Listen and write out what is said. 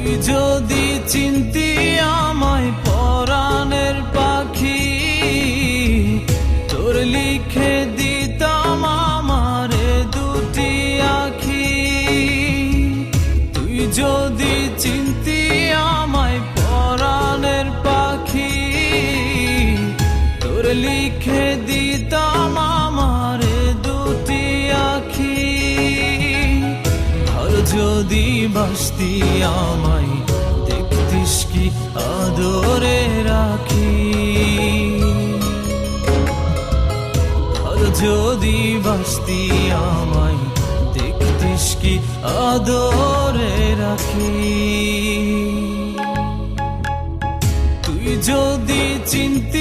তুই যদি চিনতি আমায় পরাণের পাখি, তোর লিখে দিতাম আমারে দুটি আখি। তুই যদি চিনতি আমায় পরাণের পাখি, তোর লিখে দিতাম আমারে দুটি আখি। আর যদি বাসতি আমায় দেখতিস কি আদরে রাখি। আর যদি বাসতি আমায় দেখতিস কি আদরে রাখি। তুই যদি চিনতি